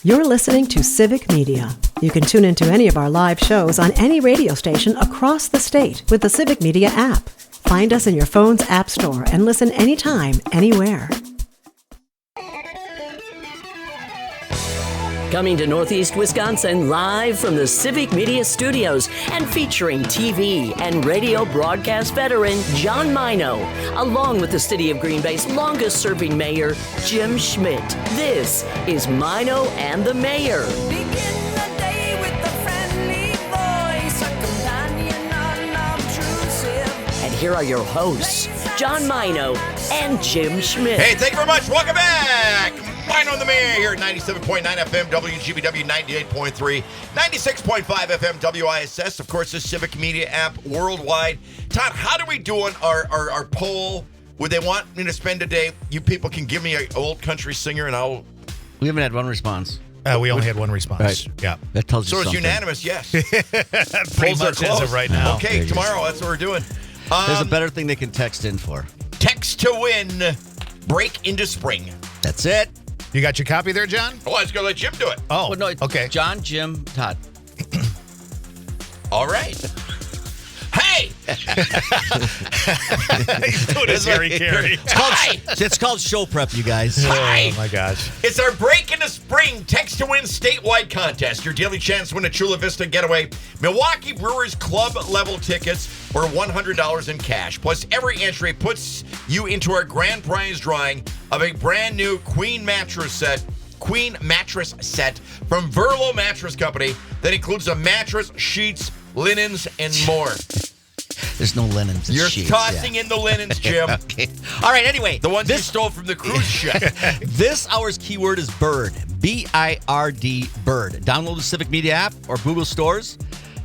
You're listening to Civic Media. You can tune into any of our live shows on any radio station across the state with the Civic Media app. Find us in your phone's app store and listen anytime, anywhere. Coming to Northeast Wisconsin live from the Civic Media Studios and featuring TV and radio broadcast veteran John Mino, along with the City of Green Bay's longest-serving mayor, Jim Schmidt. This is Mino and the Mayor. Begin the day with a friendly voice, a companion unobtrusive. And here are your hosts, John Mino and Jim Schmidt. Hey, thank you very much. Welcome back. Mine on the Mayor here at 97.9 FM, WGBW 98.3, 96.5 FM, WISS. Of course, the Civic Media app worldwide. Todd, how do we do on our poll? Would they want me to spend a day? You people can give me an old country singer and I'll... We haven't had one response. We only had one response. Right. Yeah. That tells you So it's something. unanimous, yes. Pretty Polls are much as closed. of right now. Okay, tomorrow, that's what we're doing. There's a better thing they can text in for. Text to win, break into spring. That's it. You got your copy there, John? Oh, I was going to let Jim do it. Oh, Well, no, okay. John, Jim, Todd. All right. Hey! He's doing his Harry Carey. Hi! It's called show prep, you guys. Hi! Oh, my gosh. It's our break into spring text to win statewide contest. Your daily chance to win a Chula Vista Getaway Milwaukee Brewers club level tickets or $100 in cash. Plus, every entry puts you into our grand prize drawing of a brand new Queen mattress set from Verlo Mattress Company that includes a mattress, sheets, linens, and more. There's no linens. It's You're sheets, tossing in the linens, Jim. Okay. All right, anyway. The ones you stole from the cruise ship. This hour's keyword is bird. B-I-R-D, bird. Download the Civic Media app or Google stores.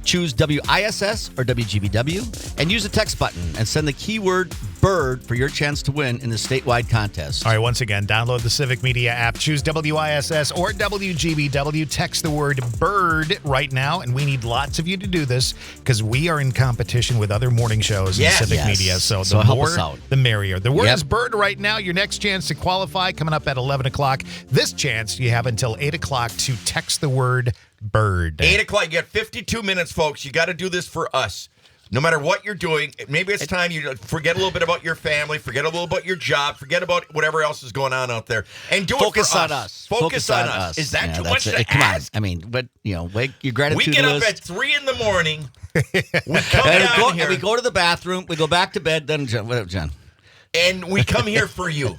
Choose WISS or WGBW and use the text button and send the keyword bird for your chance to win in the statewide contest. All right, once again, download the Civic Media app, choose WISS or WGBW, text the word bird right now, and we need lots of you to do this because we are in competition with other morning shows in Yes. Civic Yes. Media, so So the help more, us out. the merrier. The word Yep. is bird right now. Your next chance to qualify coming up at 11 o'clock. This chance, you have until 8 o'clock to text the word bird. 8 o'clock. You got 52 minutes, folks. You got to do this for us. No matter what you're doing, maybe it's time you forget a little bit about your family, forget a little about your job, forget about whatever else is going on out there, and do Focus it for on us. Focus on us. Is that too much to Come ask? on. I mean, but, wake your gratitude We get up list. at 3 in the morning. We come And down here, we go to the bathroom. We go back to bed. Then, John, whatever, John. and we come here for you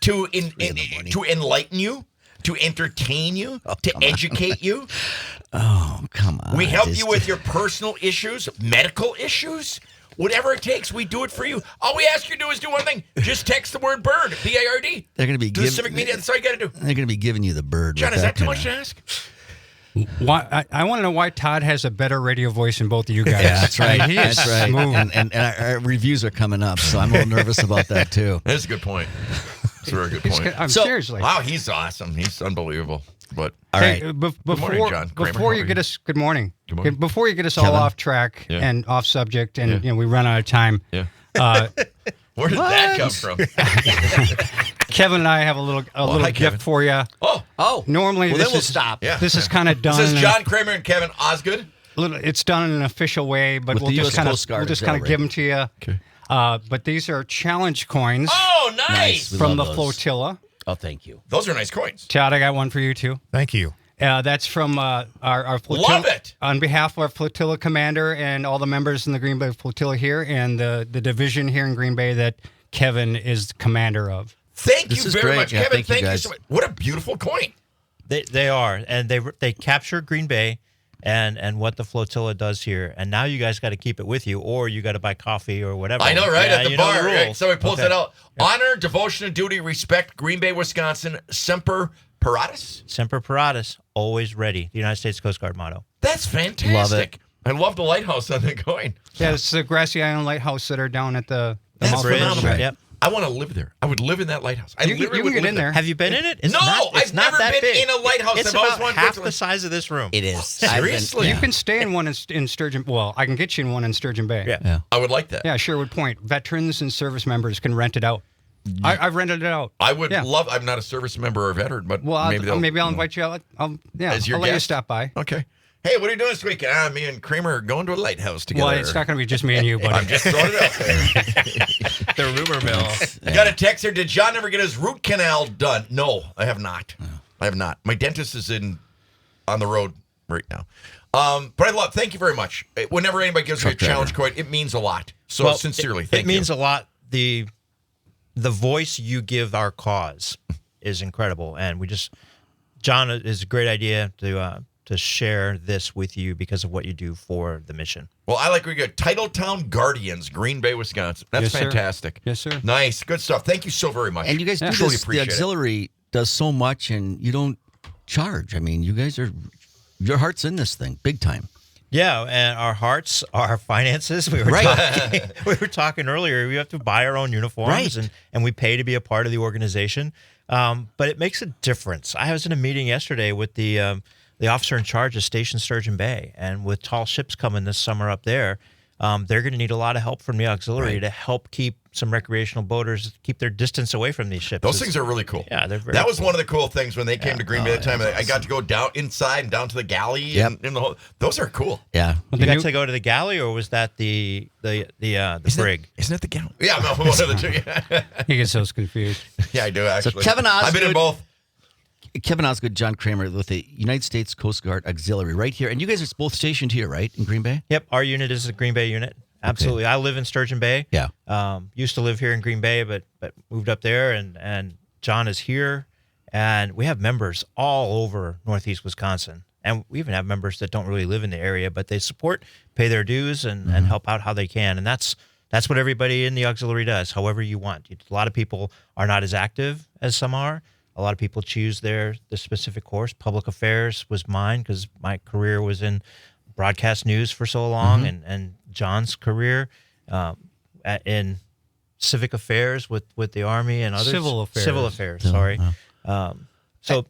to in the morning. to enlighten you, to entertain you, to educate you. Oh, come on. We help you with your personal issues, medical issues, whatever it takes. We do it for you. All we ask you to do is do one thing: just text the word "bird" B-A-R-D. They're going to be to the Civic Media. That's all you got to do. They're going to be giving you the bird. John, with is that too kind much of- to ask? Why, I want to know why Todd has a better radio voice than both of you guys. Yeah, that's right. I mean, he is That's right. smooth. And our reviews are coming up, so I'm a little nervous about that too. That's a good point. That's a very good point. I'm So- seriously. Wow, he's awesome. He's unbelievable. But All right. Before, morning, John. Kramer, how before are you you? get us, good morning. Good morning. Before you get us all Kevin. off track Yeah. and off subject, and Yeah. we run out of time. yeah, Uh, where did that come from? Kevin and I have a little hi, gift Kevin. for you. Oh, Normally, Well, this then we'll is stop. Yeah. This is kind of done. this is in John Kramer and Kevin Osgood. it's done in an official way, but With we'll the just US kind of Coast Guard give them to you. Okay. But these are challenge coins Oh, nice. Nice. We from the love those. flotilla. Oh, thank you. Those are nice coins. Todd, I got one for you too. Thank you. That's from our flotilla. Love it. On behalf of our flotilla commander and all the members in the Green Bay flotilla here and the division here in Green Bay that Kevin is commander of. Thank This you is very great. much, Yeah, Kevin. thank you, guys. so much. What a beautiful coin. They are, and they captured Green Bay and what the flotilla does here. And now you guys got to keep it with you, or you got to buy coffee or whatever. I know, right? Yeah, At the you know bar, right? rules. So he pulls Okay. it out. Honor, devotion, and duty, respect, Green Bay, Wisconsin, Semper Paratus. Semper Paratus, always ready. The United States Coast Guard motto. That's fantastic. Love it. I love the lighthouse on the coin. Yeah, it's the Grassy Island Lighthouse that are down at the That's mouth of the bridge, phenomenal. river. Yep. I want to live there. I would live in that lighthouse. I You literally can would get live in there. Have you been in it? It's No, not, it's I've not never that been big. in a lighthouse. It's I've always about wanted to half go to the size of this room. It is. Seriously? You can stay in one in Sturgeon. Well, I can get you in one in Sturgeon Bay. Yeah. Yeah. I would like that. Yeah, Sherwood Point. Veterans and service members can rent it out. I've rented it out. I would Yeah. love. I'm not a service member or veteran, but Well, maybe I'll invite you out. As your I'll let you guest? stop by. Okay. Hey, what are you doing this weekend? Me and Kramer are going to a lighthouse together. Well, it's not going to be just me and you, buddy. I'm just throwing it out there. The rumor mill. I got a text here. Did John ever get his root canal done? No, I have not. I have not. My dentist is on the road right now. But thank you very much. Whenever anybody gives me a challenge card, it means a lot. So Well, sincerely, it thank you. means a lot. The voice you give our cause is incredible, and John is a great idea to share this with you because of what you do for the mission. Well, I like we got Titletown Guardians, Green Bay, Wisconsin. That's Yes, sir. fantastic. Yes, sir. Nice, good stuff. Thank you so very much. And you guys do truly this. The appreciate it. auxiliary does so much, and you don't charge. I mean, you guys your heart's in this thing, big time. Yeah, and our hearts, our finances. We were talking earlier. We have to buy our own uniforms, Right. and we pay to be a part of the organization. But it makes a difference. I was in a meeting yesterday with the officer in charge of Station Sturgeon Bay, and with tall ships coming this summer up there, they're going to need a lot of help from the auxiliary to help keep some recreational boaters keep their distance away from these ships. Those things are really cool. Yeah, they're very That was cool. one of the cool things when they came to Green Bay that time. I got to go down inside and down to the galley and the whole. Those are cool. Yeah. You got to go to the galley, or was that the brig? Isn't it the galley? Yeah, no, one of the two. Yeah, He gets so confused. yeah I do actually. Kevin I've been in Osgood- both. Kevin Osgood, John Kramer with the United States Coast Guard Auxiliary right here. And you guys are both stationed here, right, in Green Bay? Yep, our unit is a Green Bay unit. Absolutely. I live in Sturgeon Bay. Yeah. Used to live here in Green Bay, but moved up there, and John is here. And we have members all over Northeast Wisconsin. And we even have members that don't really live in the area, but they support, pay their dues, and help out how they can. And that's what everybody in the auxiliary does, however you want. A lot of people are not as active as some are. A lot of people choose the specific course. Public affairs was mine because my career was in broadcast news for so long, and John's career in civic affairs with the Army and others. Civil affairs. Sorry. So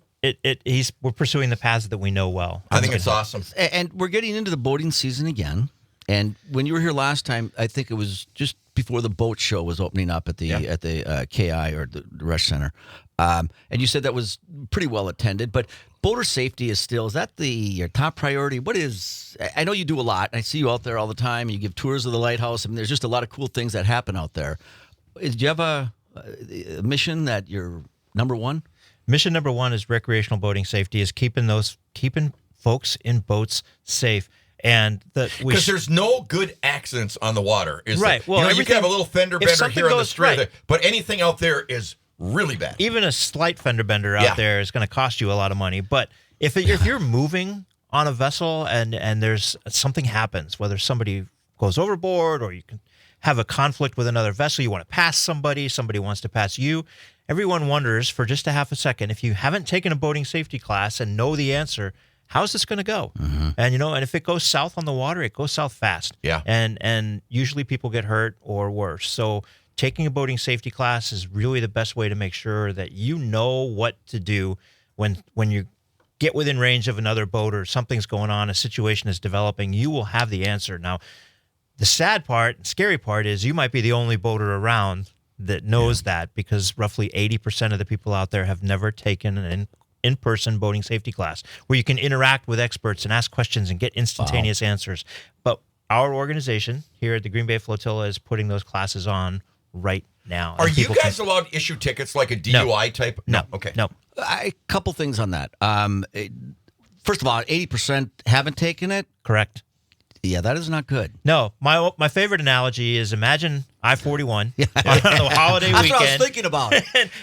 we're pursuing the paths that we know well. I think it's awesome. And we're getting into the boating season again. And when you were here last time, I think it was just before the boat show was opening up at the KI or the Rush Center. And you said that was pretty well attended. But boater safety is that your top priority? What is? I know you do a lot. I see you out there all the time. You give tours of the lighthouse. I mean, there's just a lot of cool things that happen out there. Do you have a mission that you're number one? Mission number one is recreational boating safety. Is keeping folks in boats safe. And because there's no good accidents on the water, is right? There? Well, you can have a little fender bender here on the street, but anything out there is really bad. Even a slight fender bender out there is going to cost you a lot of money. But if you're moving on a vessel and there's something happens, whether somebody goes overboard or you can have a conflict with another vessel, you want to pass somebody wants to pass you. Everyone wonders for just a half a second, if you haven't taken a boating safety class and know the answer, how's this going to go? And and if it goes south on the water, it goes south fast. Yeah. And usually people get hurt or worse. So taking a boating safety class is really the best way to make sure that you know what to do when you get within range of another boat or something's going on, a situation is developing, you will have the answer. Now, the sad part, scary part is you might be the only boater around that knows that, because roughly 80% of the people out there have never taken an in-person boating safety class where you can interact with experts and ask questions and get instantaneous answers. But our organization here at the Green Bay Flotilla is putting those classes on right now. Are And you people guys allowed to issue tickets like a DUI type? No. Okay. No. A couple things on that. First of all, 80% haven't taken it. Correct. Yeah, that is not good. No, my favorite analogy is imagine I-41 on the holiday That's weekend. what I was thinking about.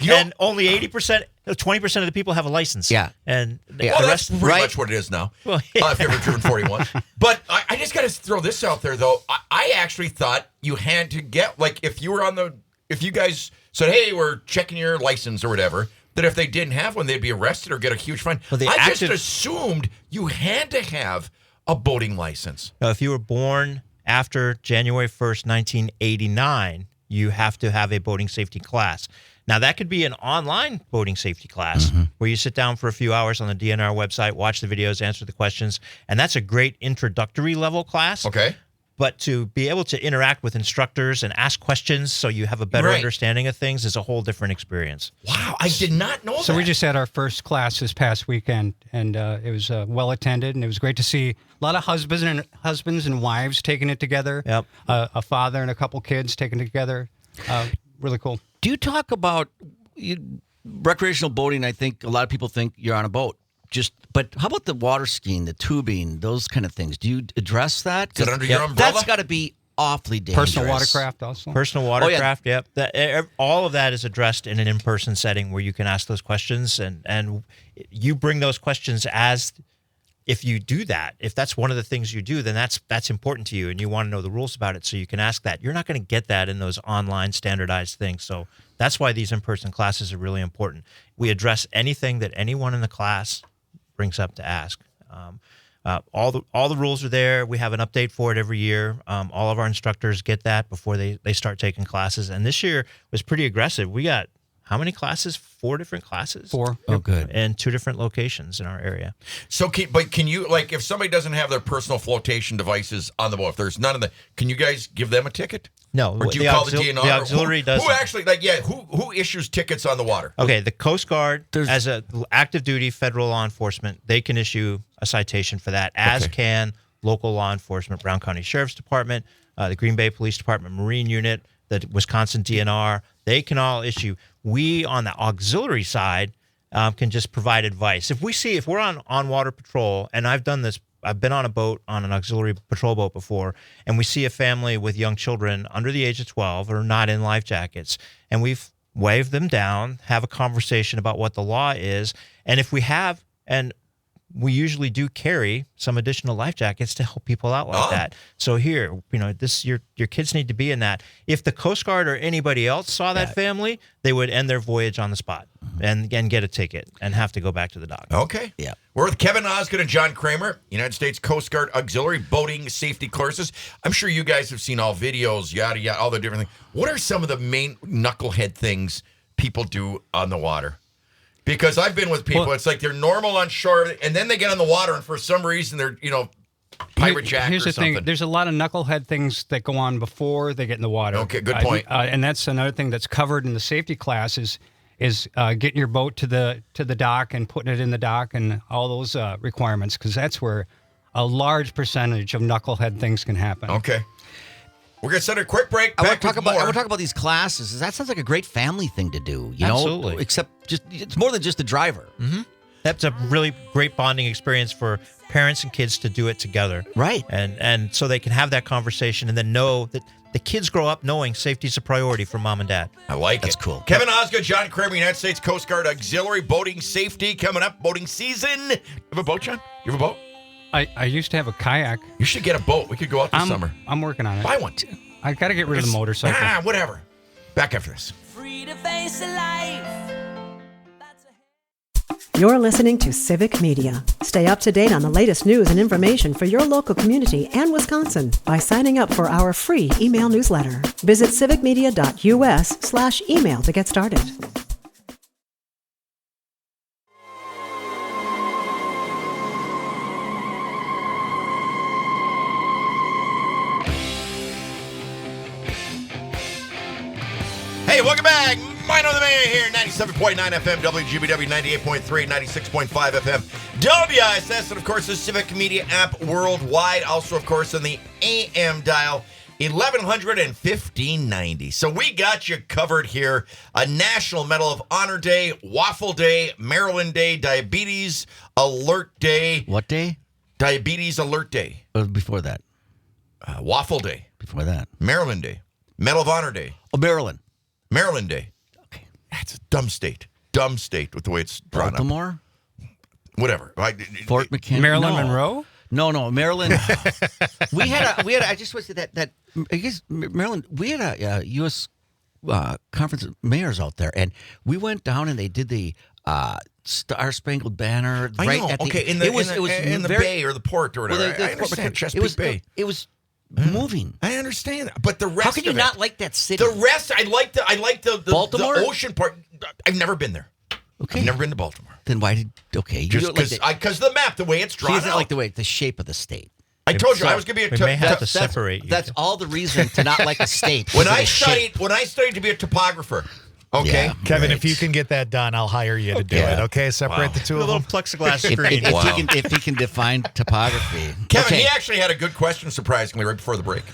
and only 20% of the people have a license. Yeah. And the Well, that's rest, pretty much what it is now. Well, If you've ever driven 41. But I just got to throw this out there, though. I actually thought you had to get, like, if you guys said, hey, we're checking your license or whatever, that if they didn't have one, they'd be arrested or get a huge fine. Well, just assumed you had to have a boating license. Now, if you were born after January 1st, 1989, you have to have a boating safety class. Now, that could be an online boating safety class where you sit down for a few hours on the DNR website, watch the videos, answer the questions, and that's a great introductory level class. Okay. but to be able to interact with instructors and ask questions so you have a better Right. understanding of things is a whole different experience. Wow, I did not know So that. we just had our first class this past weekend, and it was well attended, and it was great to see a lot of husbands and wives taking it together. Yep. A father and a couple kids taking it together. Really cool. Do you talk about recreational boating? I think a lot of people think you're on a boat. But how about the water skiing, the tubing, those kind of things? Do you address that? Is it under your umbrella? That's got to be awfully dangerous. Personal watercraft also. Personal watercraft, yep. All of that is addressed in an in-person setting where you can ask those questions, and you bring those questions as if you do that. If that's one of the things you do, then that's important to you, and you want to know the rules about it, so you can ask that. You're not going to get that in those online standardized things, so that's why these in-person classes are really important. We address anything that anyone in the class brings up to ask. All the rules are there. We have an update for it every year. All of our instructors get that before they start taking classes. And this year was pretty aggressive. We got how many classes? 4 different classes. 4. Oh, good. And 2 different locations in our area. So, can you, like, if somebody doesn't have their personal flotation devices on the boat, if there's none of the, can you guys give them a ticket? No, Or do you call the DNR? The auxiliary does. Who actually, who issues tickets on the water? Okay, the Coast Guard, as a active duty federal law enforcement, they can issue a citation for that, as Okay. can local law enforcement, Brown County Sheriff's Department, the Green Bay Police Department Marine Unit, the Wisconsin DNR. They can all issue. We, on the auxiliary side, can just provide advice. If we're on water patrol, and I've done this, I've been on a boat, on an auxiliary patrol boat before, and we see a family with young children under the age of 12 or not in life jackets, and we've waved them down, have a conversation about what the law is, and if we have, and we usually do carry some additional life jackets to help people out like that. So here, your kids need to be in that. If the Coast Guard or anybody else saw that family, they would end their voyage on the spot and get a ticket and have to go back to the dock. Okay. Yeah. We're with Kevin Osgood and John Kramer, United States Coast Guard Auxiliary Boating Safety Courses. I'm sure you guys have seen all videos, yada, yada, all the different things. What are some of the main knucklehead things people do on the water? Because I've been with people, it's like they're normal on shore, and then they get on the water, and for some reason they're, pirate jack Here's or the something. thing. There's a lot of knucklehead things that go on before they get in the water. Okay, good point. And that's another thing that's covered in the safety classes is getting your boat to the dock and putting it in the dock and all those requirements, because that's where a large percentage of knucklehead things can happen. Okay. We're going to send a quick break. I want Back to with more. talk about these classes. That sounds like a great family thing to do. You Absolutely. know, except it's more than just the driver. Mm-hmm. That's a really great bonding experience for parents and kids to do it together. Right. And so they can have that conversation and then know that the kids grow up knowing safety is a priority for mom and dad. I like That's it. cool. Kevin Osgood, John Kramer, United States Coast Guard Auxiliary Boating Safety coming up. Boating season. You have a boat, John? You have a boat? I used to have a kayak. You should get a boat. We could go out this summer. I'm working on it. Buy one. I got to get rid of the motorcycle. Whatever. Back after this. Free to face a life. That's a You're listening to Civic Media. Stay up to date on the latest news and information for your local community and Wisconsin by signing up for our free email newsletter. Visit civicmedia.us/email to get started. Hey, welcome back. Mine on the Man here, 97.9 FM, WGBW, 98.3, 96.5 FM, WISS, and of course the Civic Media app worldwide. Also, of course, on the AM dial, 1100 and 1590. So we got you covered here. A National Medal of Honor Day, Waffle Day, Maryland Day, Diabetes Alert Day. What day? Diabetes Alert Day. Before that. Waffle Day. Before that. Maryland Day. Medal of Honor Day. Oh, Maryland. Maryland Day. Okay. That's a dumb state. Dumb state with the way it's drawn up. Baltimore. Whatever. Fort McKinley. Marilyn No. Monroe? No, Maryland. we had. I just was that. I guess Maryland. We had a U.S. Conference of mayors out there, and we went down and they did the Star Spangled Banner. I right know. at the, Okay, in the bay or the port or whatever. I understand. Chesapeake Bay. It was moving. I understand that, but the rest. How can you of not it, like that city? the rest? I like the Baltimore? the ocean part. I've never been there. Okay. I've never been to Baltimore. Then why did? Okay, you Just don't like because the map, the way it's She drawn doesn't out. like the shape of the state. I told you I was going to be We may have to That's- separate you. That's all the reason to not like a state. when because of I the shape. studied to be a topographer. Okay. Yeah. Kevin, Right. if you can get that done, I'll hire you to do Yeah. it. Okay, separate Wow. the two a of little them. plexiglass If, screen. if he can define topography. Kevin, Okay. he actually had a good question, surprisingly, right before the break.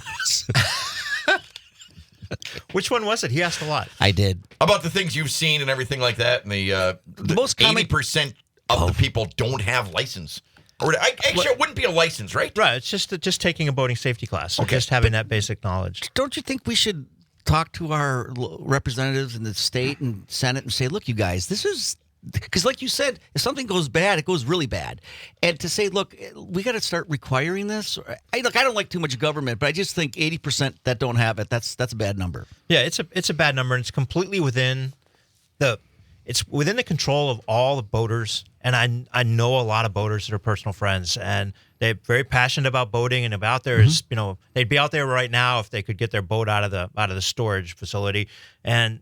Which one was it? He asked a lot. I did. About the things you've seen and everything like that, and the most common- 80% of the people don't have license. Or actually, it wouldn't be a license, right? Right. It's just taking a boating safety class. So just having that basic knowledge. Don't you think we should talk to our representatives in the state and Senate and say, look, you guys, this is because, like you said, if something goes bad, it goes really bad. And to say, look, we got to start requiring this. I don't like too much government, but I just think 80% that don't have it, that's a bad number. Yeah, it's a bad number, and it's completely within the control of all the boaters. And I know a lot of boaters that are personal friends, and they're very passionate about boating and about their they'd be out there right now if they could get their boat out of the storage facility, and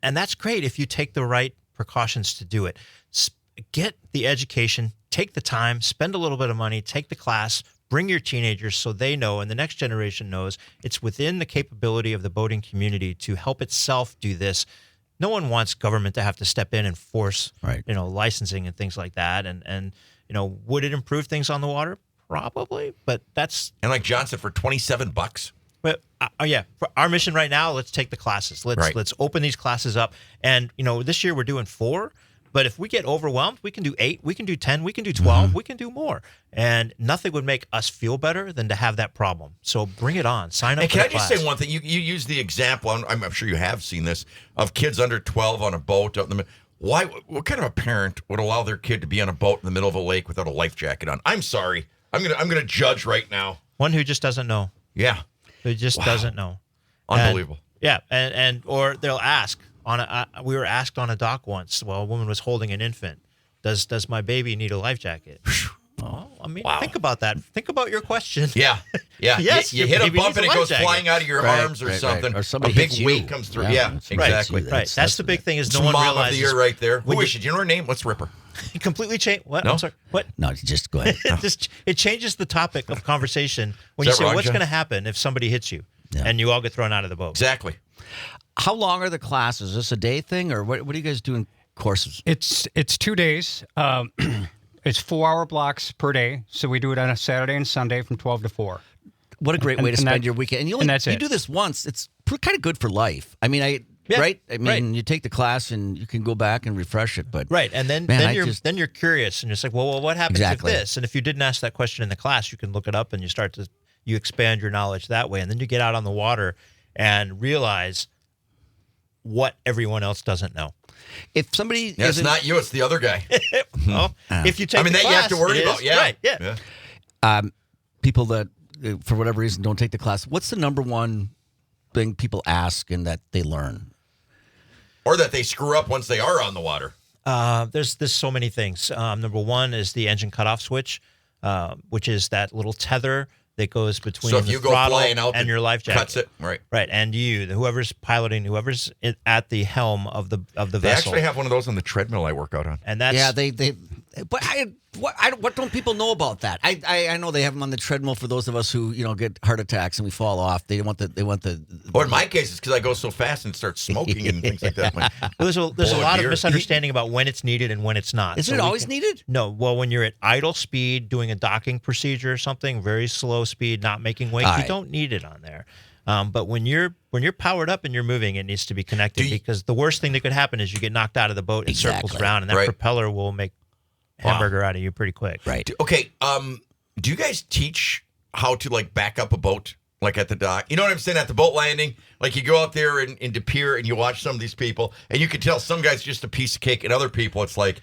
that's great if you take the right precautions to do it. Get the education, take the time, spend a little bit of money, take the class. Bring your teenagers so they know and the next generation knows it's within the capability of the boating community to help itself do this. No one wants government to have to step in and force, Right. Licensing and things like that. And would it improve things on the water? Probably, but that's. And like John said, for $27. But yeah, for our mission right now, let's take the classes. Let's open these classes up. And this year we're doing 4. But if we get overwhelmed, we can do 8, we can do 10, we can do 12, we can do more. And nothing would make us feel better than to have that problem. So bring it on. Sign up And for can the I just class. say one thing? You use the example, I'm sure you have seen this, of kids under 12 on a boat out in the middle. What kind of a parent would allow their kid to be on a boat in the middle of a lake without a life jacket on? I'm sorry. I'm gonna judge right now. One who just doesn't know. Yeah. Who just doesn't know. Unbelievable. And or they'll ask we were asked on a dock once while a woman was holding an infant, does my baby need a life jacket? Oh, I mean, think about that. Think about your question. Yeah. Yeah. Yes, You your hit a baby bump needs and a it life goes jacket. flying out of your arms or something. Or somebody a big hits you. weight comes through. Yeah, Yeah, somebody hits exactly. you. Right. That's the big thing is It's no one Mom realizes. of the Year right there. when Who you- is she? Do you know her name? Let's rip her. Completely change. What? No? I'm sorry. What? No, just go ahead. It changes the topic of conversation when Is you that say, wrong, what's John? going to happen if somebody hits you Yeah. and you all get thrown out of the boat? Exactly. How long are the classes? Is this a day thing, or what are you guys doing courses? It's 2 days. It's 4-hour blocks per day. So we do it on a Saturday and Sunday from 12 to 4. What a great way to and spend that- your weekend. And you and that's you it. do this once. It's kind of good for life. I mean, Yeah, right? I mean, right. you take the class and you can go back and refresh it. But Right, and then Man, then I you're just- then you're curious, and you're like, well, what happens Exactly. if this? And if you didn't ask that question in the class, you can look it up, and you expand your knowledge that way, and then you get out on the water and realize what everyone else doesn't know. if somebody Yeah, it's isn't- not you. It's the other guy. Well, if you take, I mean, the that class, you have to worry it about. is. Yeah. Right. Yeah. people that for whatever reason don't take the class, what's the number one thing people ask and that they learn? Or that they screw up once they are on the water. There's so many things. Number one is the engine cutoff switch, which is that little tether that goes between So if the you go throttle flying out, and it your life jacket. cuts it. Right. Right, and whoever's piloting, whoever's at the helm of the They vessel, actually have one of those on the treadmill I work out on. and that's Yeah, they. But what don't people know about that? I know they have them on the treadmill for those of us who get heart attacks and we fall off. They want the. Or in my case, it's because I go so fast and start smoking and things like that. Like, Well, there's a Bowl of lot beer. of misunderstanding about when it's needed and when it's not. Is So it we always can- needed? No. Well, when you're at idle speed, doing a docking procedure or something, very slow speed, not making wake, All you right. don't need it on there. But when you're powered up and you're moving, it needs to be connected Do you- because the worst thing that could happen is you get knocked out of the boat and circles Exactly. around, and that Right. propeller will make hamburger out of you pretty quick. Right. okay. Do you guys teach how to back up a boat at the dock? You know what I'm saying? At the boat landing, you go out there in De Pere and you watch some of these people, and you can tell some guys just a piece of cake, and other people it's like,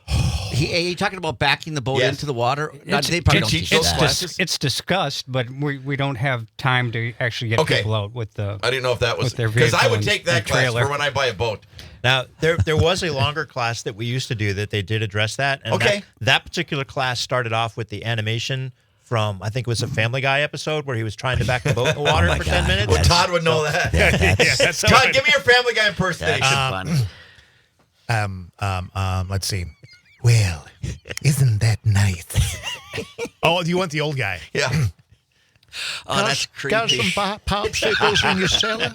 Are you talking about backing the boat Yes. into the water? It's- They probably it's- don't teach it's that. classes? It's discussed, but we don't have time to actually get Okay. people out with the. I didn't know if that was With their because I vehicle would and- take that and class trailer. for when I buy a boat. Now, there was a longer class that we used to do that they did address that. And Okay. that particular class started off with the animation from, I think it was a Family Guy episode where he was trying to back the boat in the water my for God. 10 minutes. Well, Todd would know that. That's Todd, give me your Family Guy impersonation. That's fun. Let's see. Well, isn't that nice? Oh, do you want the old guy? Yeah. Oh, that's creepy. Got some popsicles in your cellar?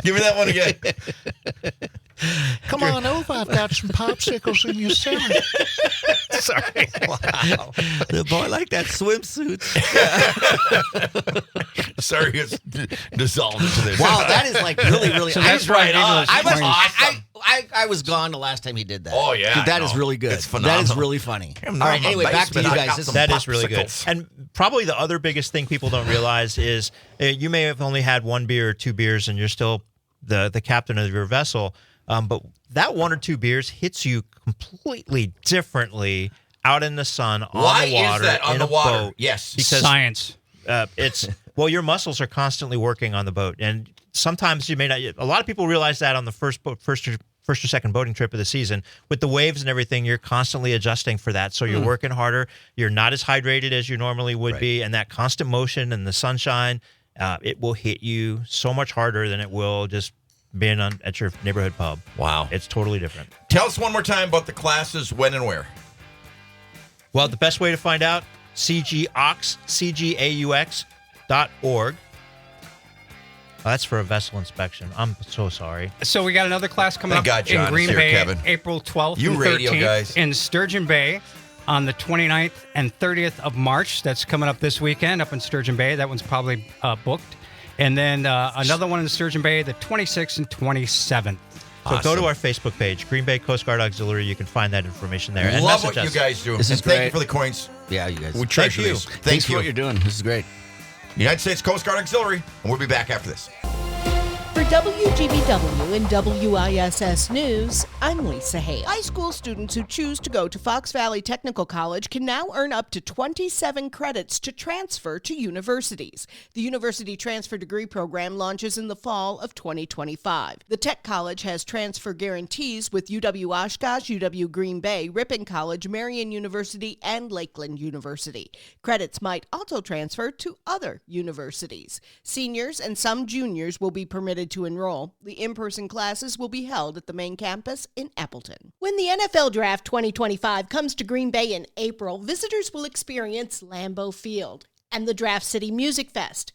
Give me that one again. Come on over. I've got some popsicles in your cellar. Sorry. Wow. The boy like that swimsuit. Sorry, it's dissolved into this. Wow, that is like really. So that's right right. on. I was gone the last time he did that. Oh, yeah, That I is know. really good. It's phenomenal. That is really funny. I'm All not right, in my anyway, back to you basement. I guys. got This some is That is really good. popsicles. And probably the other biggest thing people don't realize is you may have only had one beer or two beers and you're still the captain of your vessel. But that one or two beers hits you completely differently out in the sun, Why on the water, is that on in the a water? boat. Yes. Because Science. it's well, your muscles are constantly working on the boat, and sometimes you may not. A lot of people realize that on the first or second boating trip of the season, with the waves and everything, you're constantly adjusting for that. So you're working harder. You're not as hydrated as you normally would be, and that constant motion and the sunshine, it will hit you so much harder than it will just being at your neighborhood pub. Wow. It's totally different. Tell us one more time about the classes, when and where. Well, the best way to find out, cgaux.org. Oh, that's for a vessel inspection. I'm so sorry. So we got another class coming Thank up God John in Green is here, Bay, Kevin. April 12th You and radio 13th guys. in Sturgeon Bay on the 29th and 30th of March. That's coming up this weekend up in Sturgeon Bay. That one's probably booked. And then another one in Sturgeon Bay, the 26th and 27th. So go to our Facebook page, Green Bay Coast Guard Auxiliary. You can find that information there. And Love message what you us. guys do. This is And thank great. you for the coins. Yeah, you guys. We treasure you. these. Thanks Thank for what you're doing. This is great. United States Coast Guard Auxiliary, and we'll be back after this. For WGBW and WISS News, I'm Lisa Hale. High school students who choose to go to Fox Valley Technical College can now earn up to 27 credits to transfer to universities. The University Transfer Degree Program launches in the fall of 2025. The Tech College has transfer guarantees with UW Oshkosh, UW Green Bay, Ripon College, Marian University, and Lakeland University. Credits might also transfer to other universities. Seniors and some juniors will be permitted to enroll. The in-person classes will be held at the main campus in Appleton. When the NFL Draft 2025 comes to Green Bay in April, visitors will experience Lambeau Field and the Draft City Music Fest,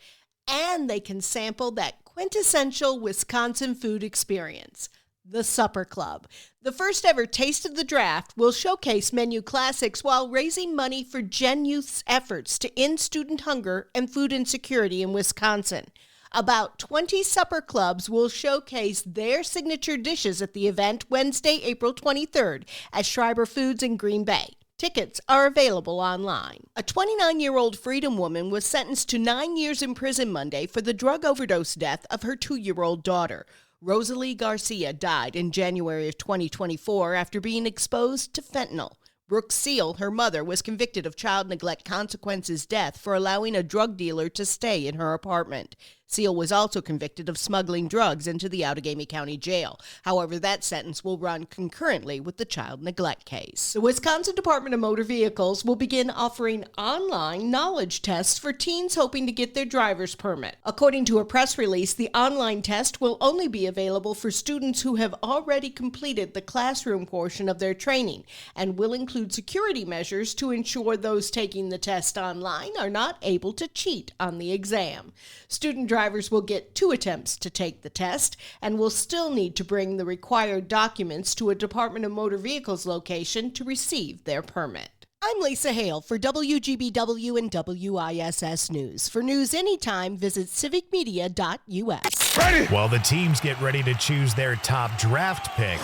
and they can sample that quintessential Wisconsin food experience, the Supper Club. The first ever Taste of the Draft will showcase menu classics while raising money for Gen Youth's efforts to end student hunger and food insecurity in Wisconsin. About 20 supper clubs will showcase their signature dishes at the event Wednesday, April 23rd at Schreiber Foods in Green Bay. Tickets are available online. A 29-year-old Freedom woman was sentenced to 9 years in prison Monday for the drug overdose death of her 2-year-old daughter. Rosalie Garcia died in January of 2024 after being exposed to fentanyl. Brooke Seal, her mother, was convicted of child neglect consequences death for allowing a drug dealer to stay in her apartment. Seal was also convicted of smuggling drugs into the Outagamie County Jail. However, that sentence will run concurrently with the child neglect case. The Wisconsin Department of Motor Vehicles will begin offering online knowledge tests for teens hoping to get their driver's permit. According to a press release, the online test will only be available for students who have already completed the classroom portion of their training and will include security measures to ensure those taking the test online are not able to cheat on the exam. Student drivers will get 2 attempts to take the test and will still need to bring the required documents to a Department of Motor Vehicles location to receive their permit. I'm Lisa Hale for WGBW and WISS News. For news anytime, visit civicmedia.us. While the teams get ready to choose their top draft pick,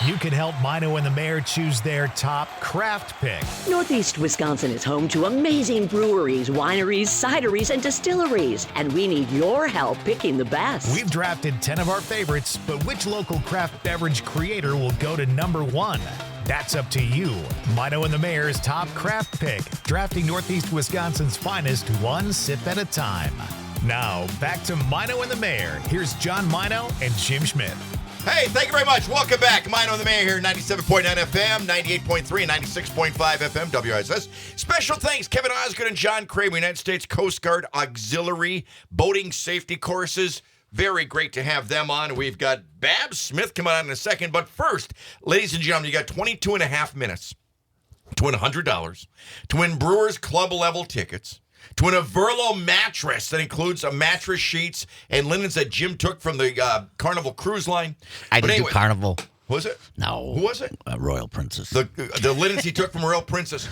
you can help Mino and the Mayor choose their top craft pick. Northeast Wisconsin is home to amazing breweries, wineries, cideries, and distilleries, and we need your help picking the best. We've drafted 10 of our favorites, but which local craft beverage creator will go to number 1? That's up to you. Mino and the Mayor's top craft pick, drafting Northeast Wisconsin's finest one sip at a time. Now, back to Mino and the Mayor. Here's John Mino and Jim Schmidt. Hey, thank you very much. Welcome back. Mine on the Mayor here, 97.9 FM, 98.3, 96.5 FM, WISS. Special thanks, Kevin Osgood and John Craven, United States Coast Guard Auxiliary Boating Safety Courses. Very great to have them on. We've got Babs Smith coming on in a second. But first, ladies and gentlemen, you got 22 and a half minutes to win $100, to win Brewers Club level tickets, to win a Verlo mattress that includes a mattress, sheets, and linens that Jim took from the Carnival Cruise Line. I But didn't anyway, do Carnival. Was it? No. Who was it? Royal Princess. The linens he took from Royal Princess.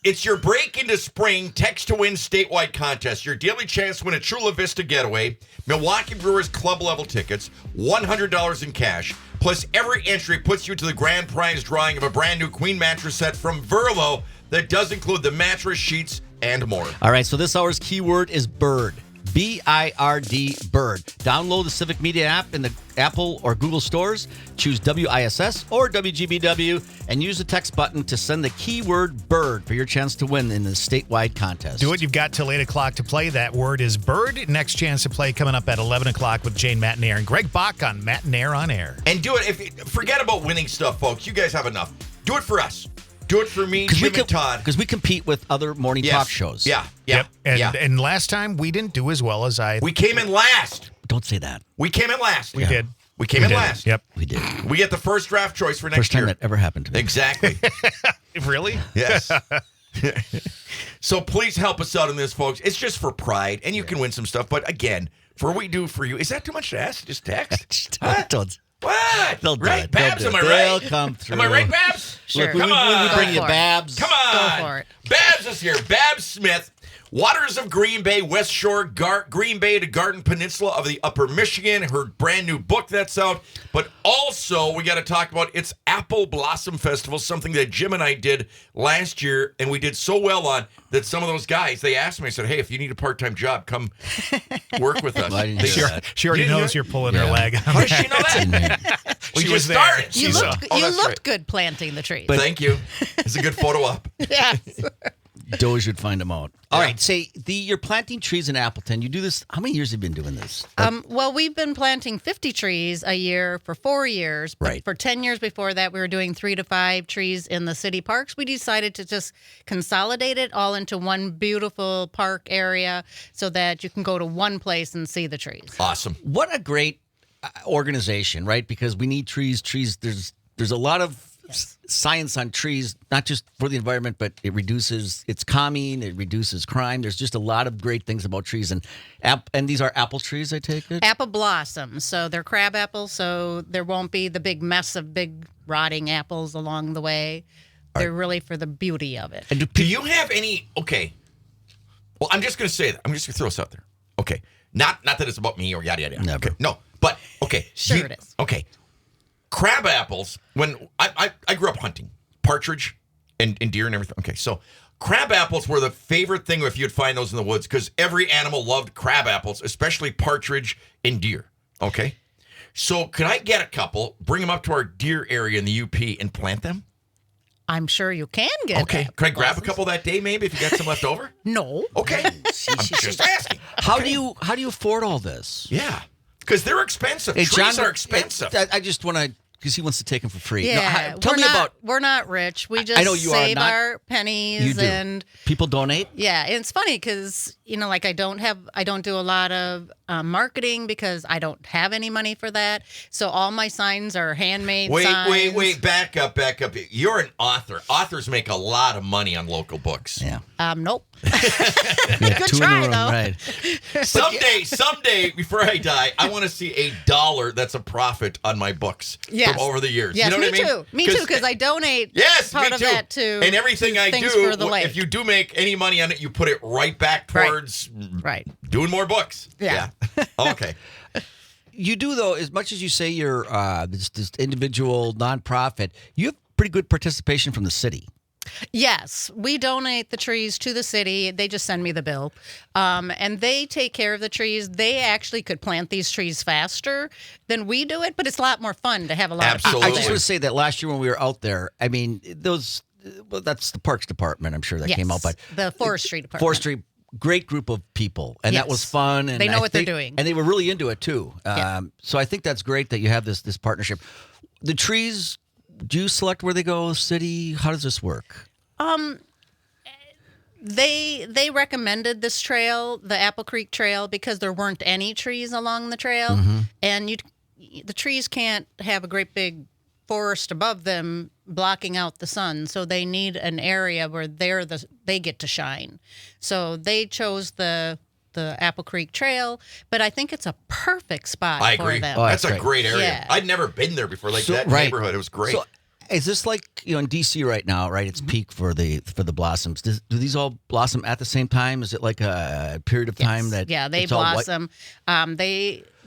It's your break into spring text to win statewide contest. Your daily chance to win a Chula Vista getaway, Milwaukee Brewers Club level tickets, $100 in cash. Plus, every entry puts you to the grand prize drawing of a brand new queen mattress set from Verlo that does include the mattress, sheets, and more. All right, so this hour's keyword is bird. B-I-R-D, bird. Download the Civic Media app in the Apple or Google stores. Choose WISS or WGBW and use the text button to send the keyword bird for your chance to win in the statewide contest. Do it. You've got till 8 o'clock to play. That word is bird. Next chance to play coming up at 11 o'clock with Jane Matinair and Greg Bach on Matinair on Air. And do it. Forget about winning stuff, folks. You guys have enough. Do it for us. Do it for me, Jim, and Todd. Because we compete with other morning talk shows. Yeah. Yep. And last time we didn't do as well as I. We came in last. Don't say that. We came in last. We did. We came in last. Yep. We did. We get the first draft choice for next First time year. that ever happened to me. Exactly. Really? Yes. So please help us out in this, folks. It's just for pride, and you can win some stuff. But again, for what we do for you, is that too much to ask? Just text? Don't. What? They'll do right, it. Babs? They'll Am I do it. right? They'll come through. Am I right, Babs? Sure. Look, Come on. we bring you Go for it. Babs. Come on. Go for it. Babs is here. Babs Smith. Waters of Green Bay, West Shore, Green Bay to Garden Peninsula of the Upper Michigan. Her brand new book that's out. But also, we got to talk about its Apple Blossom Festival, something that Jim and I did last year, and we did so well on that some of those guys, they asked me, I said, hey, if you need a part-time job, come work with us. Well, I didn't hear that. She already You didn't knows hear- you're pulling her leg. How does she know that? We She just was there. started. You She's, looked, Oh, you that's looked right. good planting the trees. Thank you. It's a good photo op. yes. Doe should find them out. All right, say you're planting trees in Appleton. You do this. How many years have you been doing this? Well, we've been planting 50 trees a year for 4 years. But Right. for 10 years before that, we were doing 3 to 5 trees in the city parks. We decided to just consolidate it all into one beautiful park area so that you can go to one place and see the trees. Awesome. What a great organization, right? Because we need trees. Trees. There's a lot of science on trees, not just for the environment, but it's calming, it reduces crime. There's just a lot of great things about trees, and these are apple trees, I take it. Apple blossoms. So they're crab apples, so there won't be the big mess of big rotting apples along the way. They're really for the beauty of it. And Do you have any? Okay. Well, I'm just going to say that. I'm just going to throw this out there. Okay. Not that it's about me or yada yada. Yada. Never. Okay. No. But okay. Sure it is. Okay. Crab apples. When I grew up hunting partridge and deer and everything. Okay. So crab apples were the favorite thing if you'd find those in the woods because every animal loved crab apples, especially partridge and deer. Okay. So could I get a couple, bring them up to our deer area in the UP and plant them? I'm sure you can get Okay. apple Could I grab a blossoms. couple that day maybe if you got some left over? No. Okay. I'm just asking. how do you afford all this? Yeah. Because they're expensive. Hey, Trees John, are expensive. I just want to, because he wants to take them for free. Yeah. No, tell we're me not, about. We're not rich. We just I know you are save not. our pennies You do. and People donate. yeah, and it's funny because like I don't do a lot of marketing because I don't have any money for that. So all my signs are handmade signs. Wait. Back up. You're an author. Authors make a lot of money on local books. Yeah. Nope. Yeah, Good two in a try, row, though. Right. Someday, before I die, I want to see $1 that's a profit on my books Yes. from over the years. Yes, you know me what I mean? too. Me too, because I donate Yes, part me of too. that to and everything I things do, for the lake. if you do make any money on it, you put it right back Right. towards Right. doing more books. Yeah. Okay. You do, though, as much as you say you're this individual nonprofit, you have pretty good participation from the city. Yes, we donate the trees to the city. They just send me the bill. And they take care of the trees. They actually could plant these trees faster than we do it, but it's a lot more fun to have a lot Absolutely. of I people just there. want to say that last year when we were out there, I mean, that's the Parks Department, I'm sure that came out, but the Forestry Department. Forestry, great group of people, and that Yes. was fun. And They know I what they're think- doing. and they were really into it too. Yeah. So I think that's great that you have this partnership. The trees, do you select where they go? City? How does this work? They recommended this trail, the Apple Creek Trail, because there weren't any trees along the trail, Mm-hmm. and the trees can't have a great big forest above them blocking out the sun, so they need an area where they get to shine. So they chose the Apple Creek Trail, but I think it's a perfect spot I for agree. them. That's a great area. Yeah. I'd never been there before. That neighborhood, it was great. So, is this like in DC right now? Right, it's peak for the blossoms. Do these all blossom at the same time? Is it like a period of time that? Yeah, they it's all white? blossom.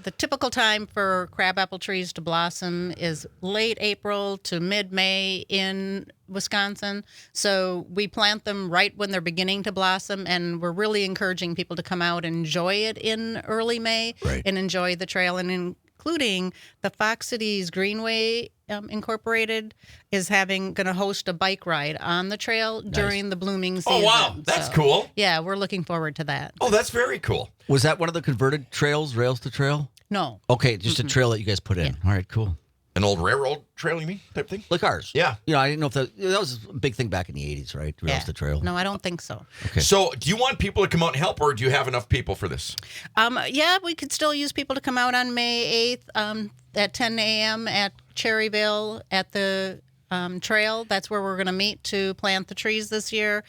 The typical time for crabapple trees to blossom is late April to mid-May in Wisconsin. So we plant them right when they're beginning to blossom, and we're really encouraging people to come out and enjoy it in early May and enjoy the trail, and including the Fox Cities Greenway Incorporated is going to host a bike ride on the trail during the blooming season. Oh, wow. That's cool. Yeah, we're looking forward to that. Oh, that's very cool. Was that one of the converted trails, rails to trail? No. Okay, just a trail that you guys put in. All right, cool. An old railroad trail, you mean, type thing? Like ours. Yeah. I didn't know if that was a big thing back in the 80s, right? Rails to trail. No, I don't think so. Okay. So do you want people to come out and help, or do you have enough people for this? Yeah, we could still use people to come out on May 8th at 10 a.m. at Cherryville at the trail. That's where we're going to meet to plant the trees this year.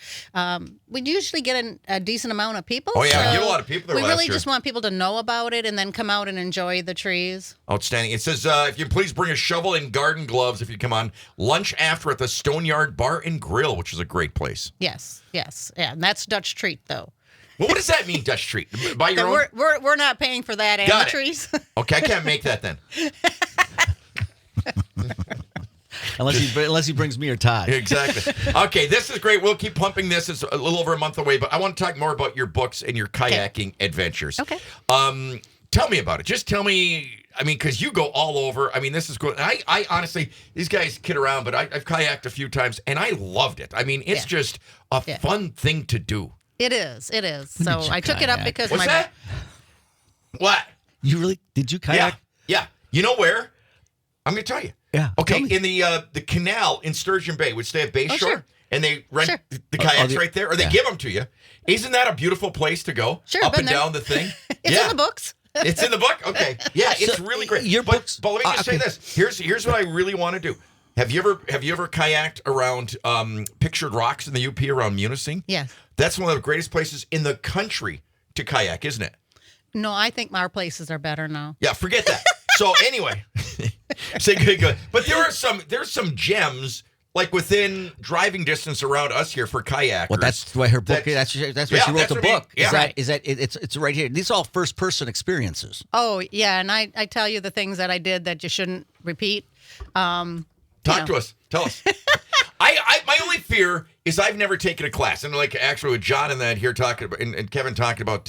We usually get a decent amount of people. Oh, yeah, we so get a lot of people there We last really year. just want people to know about it and then come out and enjoy the trees. Outstanding. It says, if you please bring a shovel and garden gloves if you come on. Lunch after at the Stoneyard Bar and Grill, which is a great place. Yes. Yeah, and that's Dutch treat, though. Well, what does that mean, Dutch treat? Buy your own? We're not paying for that and Got the it. trees. Okay, I can't make that then. Unless he brings me or Todd. Exactly. Okay, this is great. We'll keep pumping this. It's a little over a month away, but I want to talk more about your books and your kayaking adventures. Okay. Tell me about it. Just tell me. I mean, because you go all over. I mean, this is good. I honestly, these guys kid around, but I've kayaked a few times, and I loved it. I mean, it's just a fun thing to do. It is. It is. When So did you I took it up kayak? because What's my that? What? Did you kayak? Yeah. You know where? I'm going to tell you. Yeah. Okay, tell me. in the canal in Sturgeon Bay, which they have Bayshore, sure. and they rent Sure. the kayaks the- right there, or they yeah. give them to you. Isn't that a beautiful place to go? Sure, Up been and there. down the thing. It's in the books. It's in the book? Okay. Yeah, it's So, really great. your but, books- but let me just say okay. this. Here's what I really want to do. Have you ever kayaked around Pictured Rocks in the UP around Munising? Yes. That's one of the greatest places in the country to kayak, isn't it? No, I think our places are better now. Yeah, forget that. So anyway, say good. But there's some gems like within driving distance around us here for kayakers. Well, that's why her book. That's why Yeah, she wrote that's the what I mean. book. Yeah. It's right here. These are all first person experiences. Oh, yeah, and I tell you the things that I did that you shouldn't repeat. Talk to us. Tell us. My only fear is I've never taken a class, and like actually with John and that here talking about, and Kevin talking about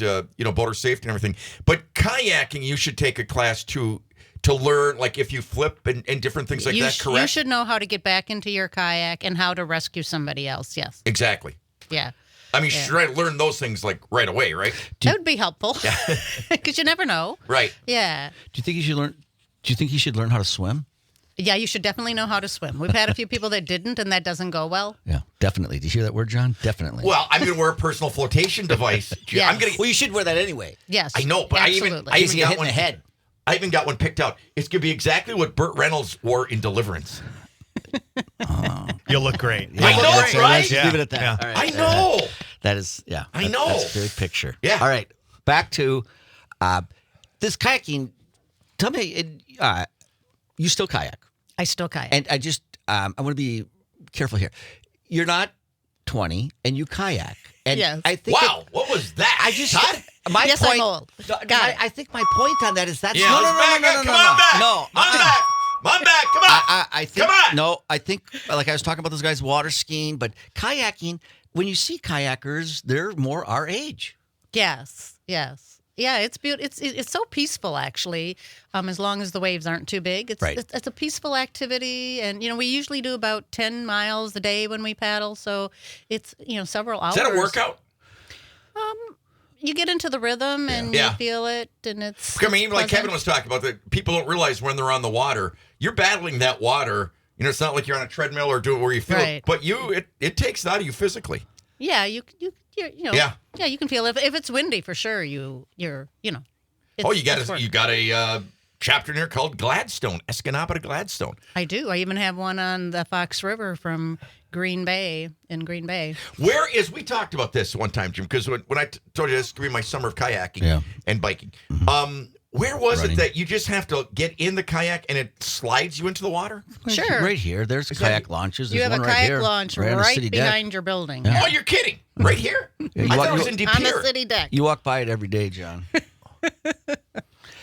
boater safety and everything. But kayaking, you should take a class to learn, like if you flip and different things like that. Correct. You should know how to get back into your kayak and how to rescue somebody else. Yes. Exactly. Yeah. I mean, should I learn those things like right away, right? That would be helpful. Because you never know. Right. Yeah. Do you think he should learn how to swim? Yeah, you should definitely know how to swim. We've had a few people that didn't, and that doesn't go well. Yeah, definitely. Did you hear that word, John? Definitely. Well, I'm going to wear a personal flotation device. Yes. I'm going Well, you should wear that anyway. Yes. I know, but absolutely. I Because even you get got hit in one the head. I even got one picked out. It's going to be exactly what Burt Reynolds wore in Deliverance. You'll look great. I know, Let's right? leave it at that. Yeah. All right. I know. That is, yeah. I know. That's a big picture. Yeah. All right. Back to this kayaking. Tell me, you still kayak. I still kayak. And I just, I want to be careful here. You're not 20 and you kayak. And Yes. I think Wow, what was that? I just, Todd? my Yes, point, I'm old. No, Got it. I think my point on that is that's Yeah, no, let's back up. Come on back. No, Come on back. Come on back. Come on. I think, Come on. No, I think, like I was talking about those guys water skiing, but kayaking, when you see kayakers, they're more our age. Yes. Yeah, it's beautiful. It's so peaceful, actually. As long as the waves aren't too big, it's Right. it's a peaceful activity, and we usually do about 10 miles a day when we paddle. So it's several hours. Is that a workout? You get into the rhythm and Yeah. you feel it, and it's. I mean, even like pleasant. Kevin was talking about, that people don't realize when they're on the water, you're battling that water. It's not like you're on a treadmill or doing where you feel Right. it, but it takes it out of you physically. Yeah, you Yeah. you can feel it. If it's windy, for sure. You're. You got a chapter in here called Gladstone, Escanaba to Gladstone. I do. I even have one on the Fox River from Green Bay, in Green Bay. We talked about this one time, Jim, because when I told you this to be my summer of kayaking and biking, where was it that you just have to get in the kayak and it slides you into the water? Sure. Right here. There's kayak launches. You There's have a one right kayak here, launch right on the right city behind deck. your building. Yeah. Oh, you're kidding. Right here? Yeah, I thought it was in De On the Pere. city deck. You walk by it every day, John.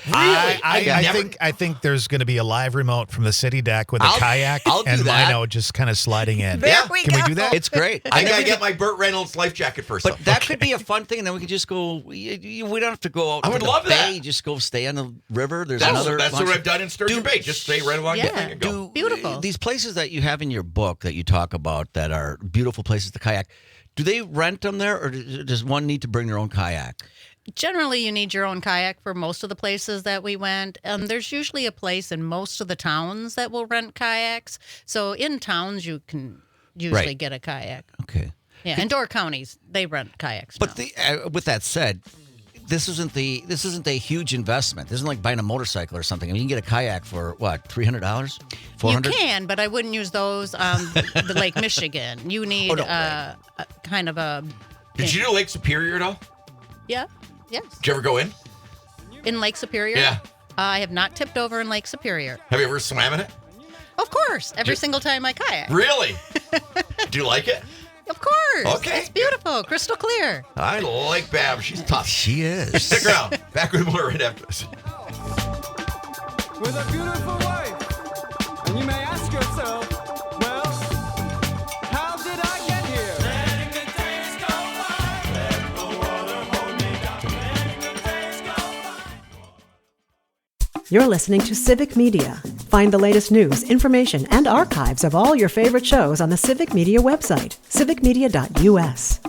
Really? I think there's going to be a live remote from the city deck with a kayak I'll do and that. Mino just kind of sliding in. There Yeah. we Can go. we do that? It's great. I gotta get my Burt Reynolds life jacket first. But though. that could be a fun thing, and then we could just go. We don't have to go out. I to would the love that. bay. Just go stay on the river. There's That's another. what launch. I've done in Sturgeon Bay. Just stay right along the thing and go. Beautiful. These places that you have in your book that you talk about that are beautiful places to kayak, do they rent them there, or does one need to bring their own kayak? Generally, you need your own kayak for most of the places that we went. There's usually a place in most of the towns that will rent kayaks. So in towns, you can usually get a kayak. Okay. Yeah, and Door counties, they rent kayaks. But now. with that said, this isn't a huge investment. This isn't like buying a motorcycle or something. I mean, you can get a kayak for what, $300, $400? You can, but I wouldn't use those on the Lake Michigan. You need a kind of a... Did you do Lake Superior at all? Yeah, yes. Did you ever go in? In Lake Superior? Yeah. I have not tipped over in Lake Superior. Have you ever swam in it? Of course, every single time I kayak. Really? Do you like it? Of course. Okay. It's beautiful, crystal clear. I like Bab. She's tough. She is. Stick around. Back with more right after this. With a beautiful wife. And you may ask yourself, well, how did I get here? Letting the days go by. Let the water hold me down. Letting the days go by. You're listening to Civic Media. Find the latest news, information, and archives of all your favorite shows on the Civic Media website, civicmedia.us.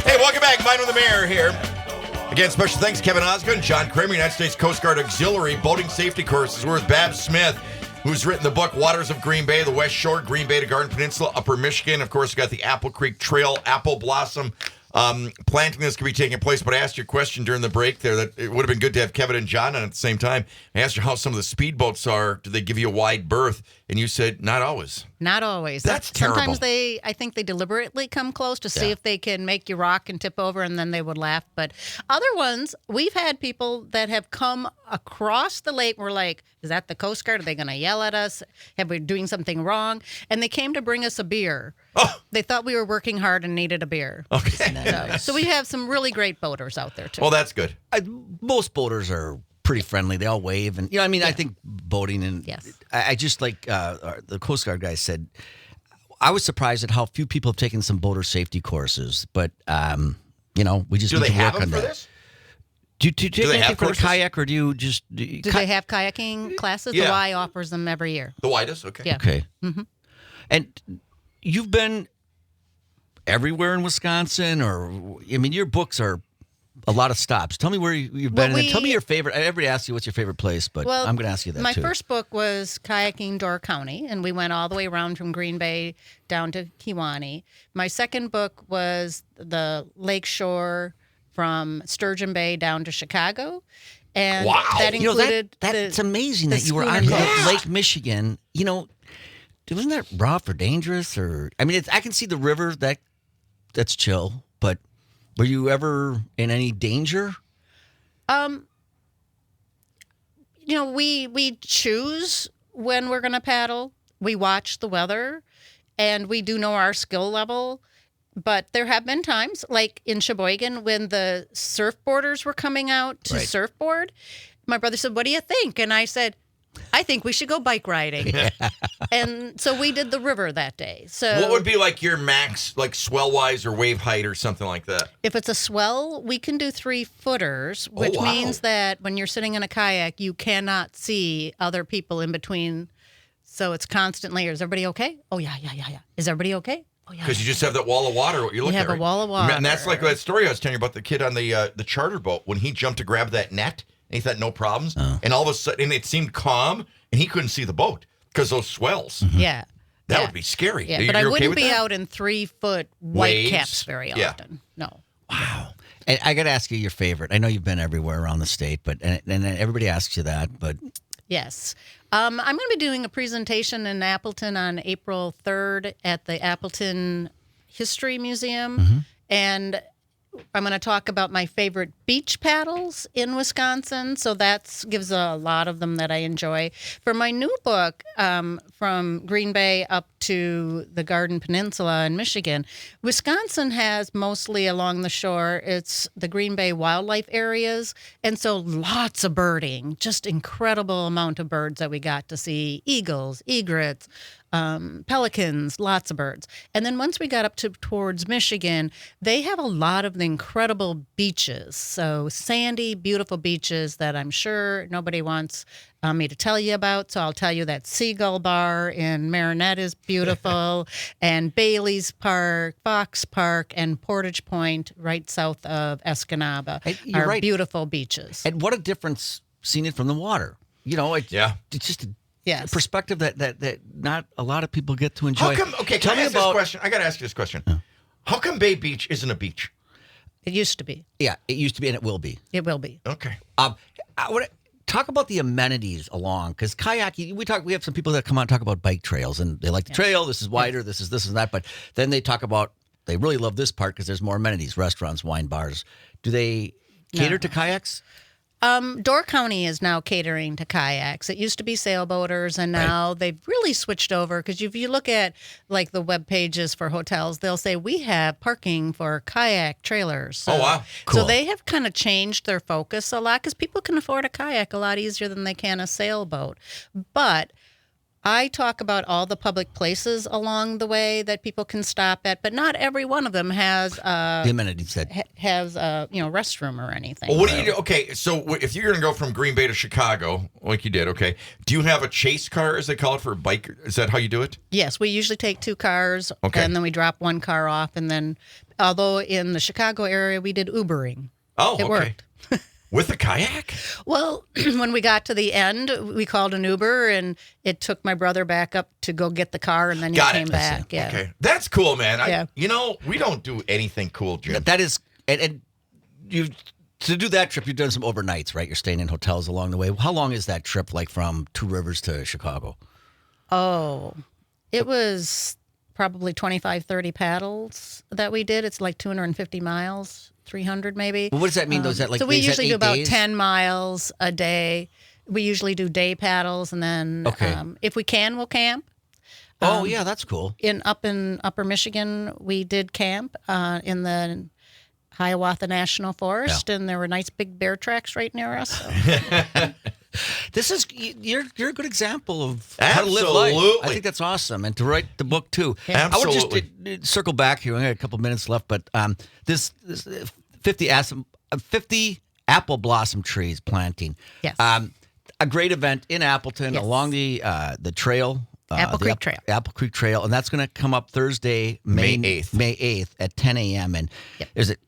Hey, welcome back. Mine with the Mayor here. Again, special thanks Kevin Osgood, John Kramer, United States Coast Guard Auxiliary Boating Safety Courses. We're with Bab Smith, who's written the book Waters of Green Bay, the West Shore, Green Bay to Garden Peninsula, Upper Michigan. Of course, we got the Apple Creek Trail, apple blossom planting that's going to be taking place. But I asked you a question during the break there that it would have been good to have Kevin and John on at the same time. I asked you how some of the speedboats are. Do they give you a wide berth? And you said, not always. Not always. That's terrible. Sometimes I think they deliberately come close to see if they can make you rock and tip over, and then they would laugh. But other ones, we've had people that have come across the lake. We're like, is that the Coast Guard? Are they going to yell at us? Have we doing something wrong? And they came to bring us a beer. Oh. They thought we were working hard and needed a beer. Okay. So we have some really great boaters out there, too. Well, that's good. Most boaters are pretty friendly. They all wave, and I mean, I think boating and I just like the Coast Guard guy said. I was surprised at how few people have taken some boater safety courses, but we just Do need they to have work them on for that. this? Do you take they anything have for the courses? kayak, or do you just Do they have kayaking classes? Yeah. The Y offers them every year. The widest? Okay. Yeah. Okay. And you've been everywhere in Wisconsin, or I mean, your books are a lot of stops. Tell me where you've been, and then tell me your favorite. Everybody asks you what's your favorite place, but Well, I'm going to ask you that my too. first book was Kayaking Door County, and we went all the way around from Green Bay down to Kewaunee. My second book was the Lake Shore from Sturgeon Bay down to Chicago. And that included that's amazing the that you were schooner on coach. Lake Michigan. Wasn't that rough or dangerous? Or I mean, I can see the river that's chill, but were you ever in any danger? We choose when we're going to paddle. We watch the weather, and we do know our skill level. But there have been times, like in Sheboygan, when the surfboarders were coming out to surfboard. My brother said, "What do you think?" And I said, "I think we should go bike riding." And so we did the river that day. So What would be like your max, like swell-wise or wave height or something like that? if it's a swell, we can do 3-footers, which wow. means that when you're sitting in a kayak, you cannot see other people in between. So it's constantly, is everybody okay? Oh, yeah. Is everybody okay? Oh, yeah. Because you just have that wall of water. What you're looking have at, a wall of water. And that's like that story I was telling you about the kid on the charter boat when he jumped to grab that net and he thought no problems, and all of a sudden it seemed calm and he couldn't see the boat because those swells. Yeah. That Yeah. would be scary. Yeah, You- but I you're okay wouldn't with be that? out in 3-foot white Waves? caps very Yeah. often. No. And I got to ask you your favorite. I know you've been everywhere around the state, but and everybody asks you that. But Yes. I'm going to be doing a presentation in Appleton on April 3rd at the Appleton History Museum. And I'm going to talk about my favorite beach paddles in Wisconsin. So that gives a lot of them that I enjoy. For my new book, From Green Bay Up to the Garden Peninsula in Michigan, Wisconsin has mostly along the shore, it's the Green Bay wildlife areas. And so lots of birding, just incredible amount of birds that we got to see. Eagles, egrets, pelicans, lots of birds. And then once we got up towards Michigan, they have a lot of the incredible beaches. So sandy, beautiful beaches that I'm sure nobody wants me to tell you about. So I'll tell you that Seagull Bar in Marinette is beautiful, and Bailey's Park, Fox Park, and Portage Point right south of Escanaba you're are right. beautiful beaches. and what a difference seeing it from the water. You know, it's just a Yes. perspective that not a lot of people get to enjoy. How come? Okay, Tell can I me ask this about. question? I got to ask you this question. How come Bay Beach isn't a beach? It used to be. Yeah, it used to be, and it will be. It will be. Okay. I would talk about the amenities along, because kayaking. We have some people that come on and talk about bike trails, and they like the trail. This is wider. This is this and that. But then they talk about they really love this part because there's more amenities: restaurants, wine bars. Do they cater to kayaks? Door County is now catering to kayaks. It used to be sailboaters, and now they've really switched over. Because if you look at like the web pages for hotels, they'll say we have parking for kayak trailers. So, Oh, wow. Cool. So they have kind of changed their focus a lot because people can afford a kayak a lot easier than they can a sailboat. But I talk about all the public places along the way that people can stop at, but not every one of them has The amenities that has a restroom or anything. Well, what do you do? Okay, so if you're going to go from Green Bay to Chicago, like you did, okay, do you have a chase car, as they call it, for a bike? Is that how you do it? Yes, we usually take 2 cars, Okay. and then we drop 1 car off, and then, although in the Chicago area we did Ubering. Oh, It okay. worked. With a kayak? Well, when we got to the end, we called an Uber, and it took my brother back up to go get the car, and then he Got it. came back. Yeah. Okay, that's cool, man. Yeah. We don't do anything cool, Jim. that is, and you to do that trip. You've done some overnights, right? You're staying in hotels along the way. How long is that trip, like from Two Rivers to Chicago? Oh, it was probably 25, 30 paddles that we did. It's like 250 miles, 300 maybe. Well, what does that mean? Though? Is that like so we is that usually do 8 about days? 10 miles a day. We usually do day paddles, and then Okay. if we can, we'll camp. Oh, yeah, that's cool. In Upper Michigan, we did camp in the Hiawatha National Forest, and there were nice big bear tracks right near us. So. This is you're a good example of how to live life. Absolutely. I think that's awesome, and to write the book too. Absolutely. I would just circle back here. We got a couple minutes left, but this 50 apple blossom trees planting. Yes. A great event in Appleton Yes. along the trail. Apple Creek Trail. Apple Creek Trail, and that's going to come up Thursday, May 8th. May 8th at 10 a.m. And is it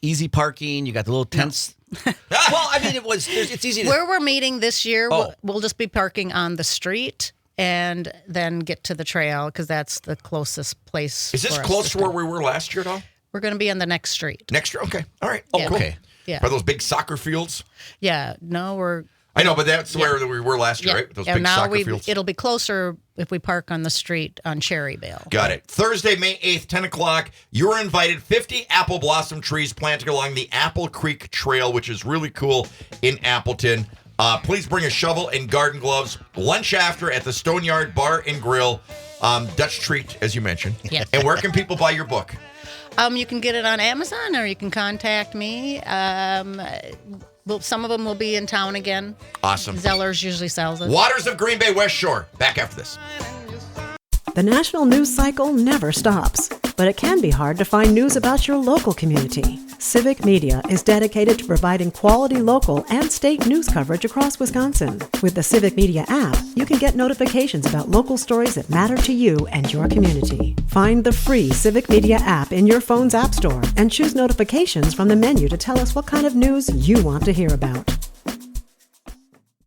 easy parking? You got the little tents. Well, I mean, it's easy to. Where we're meeting this year, Oh. we'll just be parking on the street and then get to the trail because that's the closest place. Is this for us close to where stop. we were last year at all? We're going to be on the next street. Next year? Okay. All right. Yeah. Cool. Okay. Yeah. By those big soccer fields? Yeah. No, we're. I know, but that's where we were last year, right? Those and big now soccer fields. it'll be closer if we park on the street on Cherryvale. Got it. Thursday, May 8th, 10 o'clock. You're invited. 50 apple blossom trees planted along the Apple Creek Trail, which is really cool in Appleton. Please bring a shovel and garden gloves. Lunch after at the Stoneyard Bar and Grill. Dutch treat, as you mentioned. Yes. And where can people buy your book? You can get it on Amazon or you can contact me. Well, some of them will be in town again. Awesome. Zellers usually sells it. Waters of Green Bay West Shore. Back after this. The national news cycle never stops, but it can be hard to find news about your local community. Civic Media is dedicated to providing quality local and state news coverage across Wisconsin. With the Civic Media app, you can get notifications about local stories that matter to you and your community. Find the free Civic Media app in your phone's app store and choose notifications from the menu to tell us what kind of news you want to hear about.